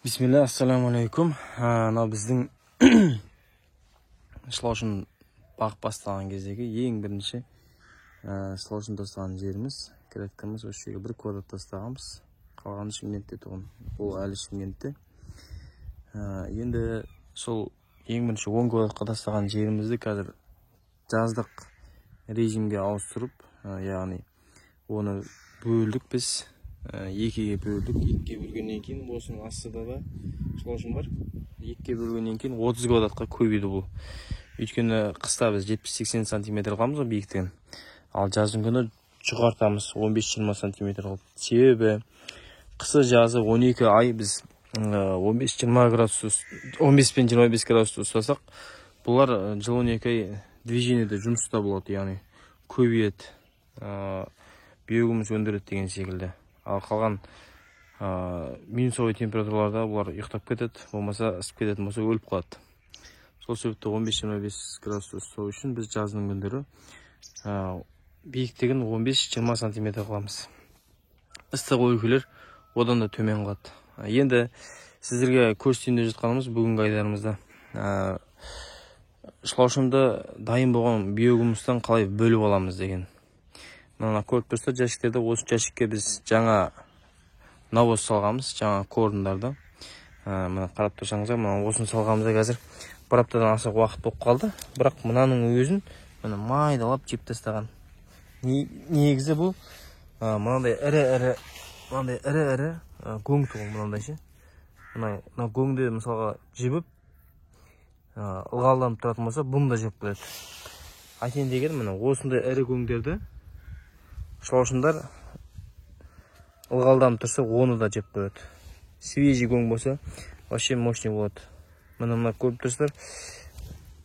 Bismillah, assalamu alaikum. Мынау біздің шылаушын бағып бастаған кездегі ең бірінші шылаушын тастаған жеріміз, кірәткіміз осы жерге 1 квадрат тастағанбыз. Қалғаны Шымкентте тұғын. Бұл әлі Шымкентте. Енді сол ең бірінші 10 квадратқа тастаған жерімізді қазір жаздық режимге ауыстырып, яғни оны бөлдік біз. Екіге бөлдік. Екіге бөлгеннен кейін осының астында да шылаушым бар. Екіге бөлгеннен кейін 30 квадратқа көбейді бұл. Өйткені қыста біз 70-80 сантиметр қыламыз ғой биіктігін. Ал жаздың күні жұқартамыз 15-20 сантиметр қылып. Себебі қысы жазы 12 ай біз 15-20 градус 15 пен 25 градус ұстасақ, бұлар жыл 12 ай движениеде жұмыста болады, яғни көбейеді, биогумус өндіреді деген секілді. Ал қалған минусовой температураларда бұлар ұйықтап кетеді, болмаса ысып кететін болса өліп қалады. Сол себепті 15-25 градус ұстау үшін біз жаздың күндері биіктігін 15-20 сантиметр қыламыз. Ыстық өлкелер одан да төмен қалады. Енді сіздерге көрсетейін деп жатқанымыз бүгінгі айдарымызда шылаушымды дайын болған биогумустан қалай бөліп аламыз деген. Мына көріп тұрсыздар, жәшіктерді, осы жәшікке біз жаңа навоз салғанбыз, жаңа корындарды. Мына қарап тұрсаңыздар, мына осыны салғанымызда қазір 1 аптадан аса уақыт болып қалды. Бірақ мынаның өзін мына майдалап жеп тастаған. Негізі бұл мынандай ірі көң тұғын, мынандай ше. Мына көңді мысалға жібіп ылғалданып тұратын болса, бұны да жеп қояды. Айтайын деген, мына осындай ірі көңдерді шылаушындар ылғалданып тұрса, оны да жеп қояды. Свежий көң болса, вообще мощный болады. Мына көріп тұрсыздар,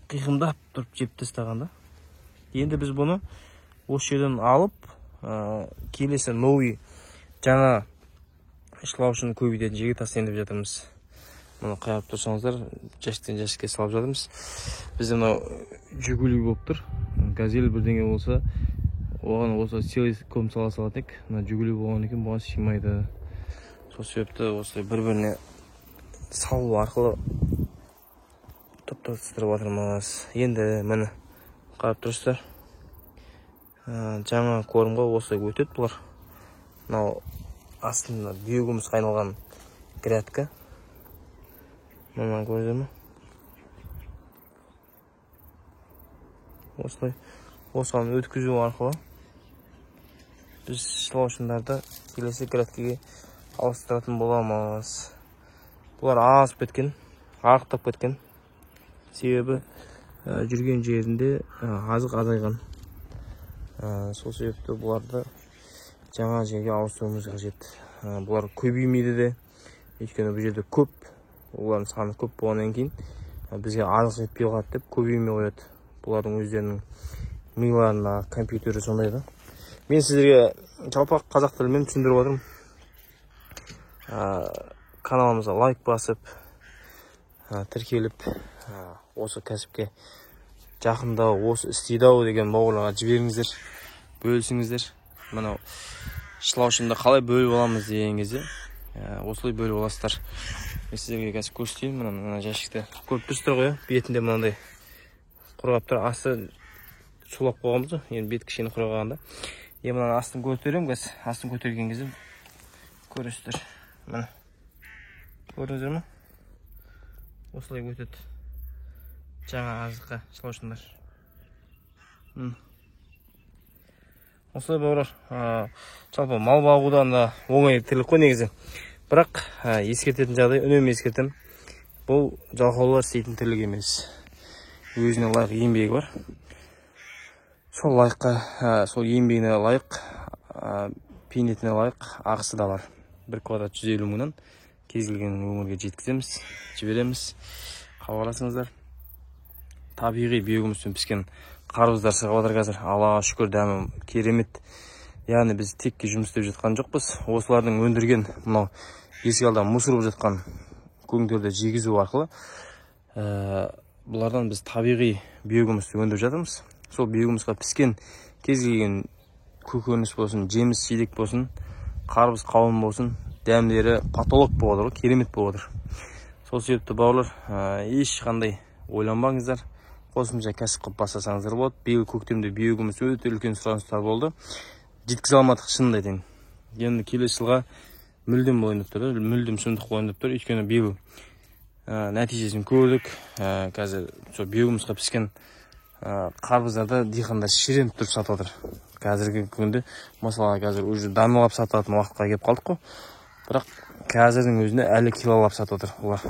қиқымдап тұрып жеп тастағанда. Енді біз бұны осы жерден алып, келесі новый жаңа шылаушыны көбейтетін жерге тастайын деп жатырмыз. Мұны қайып тұрсаңыздар, жәшіктен жәшікке салып жатырмыз. Бізде мынау Жигули болып тұр. Газель бірдеңе болса, оған осы силай ком сала салатын ек. Мына Жигули болған екен, бұған сыймайды. Сол себепті осылай бір-біріне салу арқылы топтастырып жатырмыз. Енді міне қарап тұрсыздар, жаңа корымға осылай өтеді бұлар. Мынау астында биогумусқа айналған грядка. Мына көрдіңіздер ме? Осылай осыған өткізу арқылы біз шылаушындарды келесі грядкаға ауыстыратын боламыз. Бұлар азып кеткен, арықтап кеткен. Себебі жүрген жерінде азық азайған. Сол себепті бұларды жаңа жерге ауыстыруымыз қажет. Бұлар көбеймейді де, өйткені бұл жерде көп, олардың саны көп болғаннан кейін бізге азық жетпей қалады деп көбеймей қояды. Бұлардың өздерінің миларында компьютері сондай да. Мен сіздерге жалпақ қазақ тілімен түсіндіріп отырмын. Каналымызға лайк басып, тіркеліп, осы кәсіпке жақындау, осы істейді-ау деген бауырларға жіберіңіздер, бөлісіңіздер. Мынау шылаушымды қалай бөліп аламыз деген кезде осылай бөліп аласыздар. Мен сіздерге қазір көрсетейін. Мына жәшікті көріп тұрсыздар ғой, бетінде мынандай құрғап тұр. Асты сулап қойғанбыз ғой, енді бет кішкене құрғағанда. Енді мына астын көтеремін қазір. Астын көтерген кезде көресіздер. Міне көрдіңіздер ме? Осылай өтеді жаңа азыққа шылаушындар. Осылай бауырлар, жалпы мал бағудан да оңай тірлік қой негізі. Бірақ ескертетін жағдай, үнемі ескертем, бұл жалқаулар істейтін тірлік емес. Өзіне лайық еңбегі бар. Сол лайыққа, сол еңбегіне лайық, пейнетіне лайық ақысы да бар. 1 квадрат 150 мыңнан кез келген өңірге жеткіземіз, жібереміз. Хабарласыңыздар. Табиғи биогумуспен піскен қарбыздар шығып жатыр қазір. Аллаға шүкір, дәмі керемет. Яғни біз текке жұмыс істеп жатқан жоқпыз. Осылардың өндірген мынау есік алда мұсырып жатқан көңдерді жегізу арқылы бұлардан біз табиғи биогумусты өндіріп жатырмыз. Сол биогумусқа піскен кез келген көкөніс болсын, жеміс жидек болсын, қарбыз қауын болсын, дәмдері потолок болып отыр, керемет болып отыр. Сол себепті бауырлар, ешқандай ойланбаңыздар. Қосымша кәсіп қылып бастасаңыздар болады. Биыл көктемде биогумус өте үлкен сұраныстар болды. Жеткізе алмадық, шынымды айтайын. Енді келесі жылға мүлдем ойындап тұр, мүлдем сұмдық ойындап тұр. Өйткені биыл нәтижесін көрдік. Қазір сол биогумусқа піскен қарбыздарды диқандар шіреніп тұрып сатып отыр. Қазіргі күнде, мысалы, қазір уже даналап сататын уақытқа келіп қалдық қой. Бірақ қазірдің өзінде әлі килолап сатып отыр олар.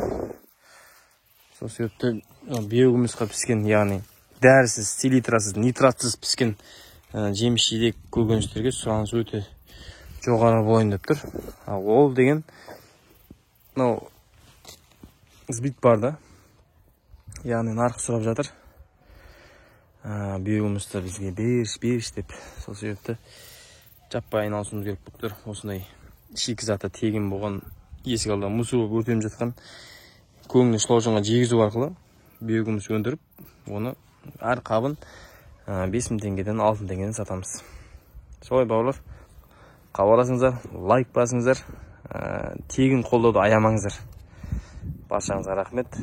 Сол себепті биогумусқа піскен, яғни дәрісіз, селитрасыз, нитратсыз піскен жеміс жидек көкөністерге сұраныс өте жоғары бойындап тұр. Ол деген сбит бар да, яғни нарық сұрап жатыр. Биогумусты бізге беріш деп. Сол себепті жаппай айналысуымыз керек болып тұр. Осындай шикізаты тегін болған есік алда мұсы болып өртеніп жатқан көңілі шылаужанға жегізу арқылы биогумус өндіріп, оны әр қабын 5000 теңгеден 6000 теңгеден сатамыз. Солай бауырлар, хабарласыңыздар, лайк басыңыздар, тегін қолдауды аямаңыздар. Баршаңызға рахмет.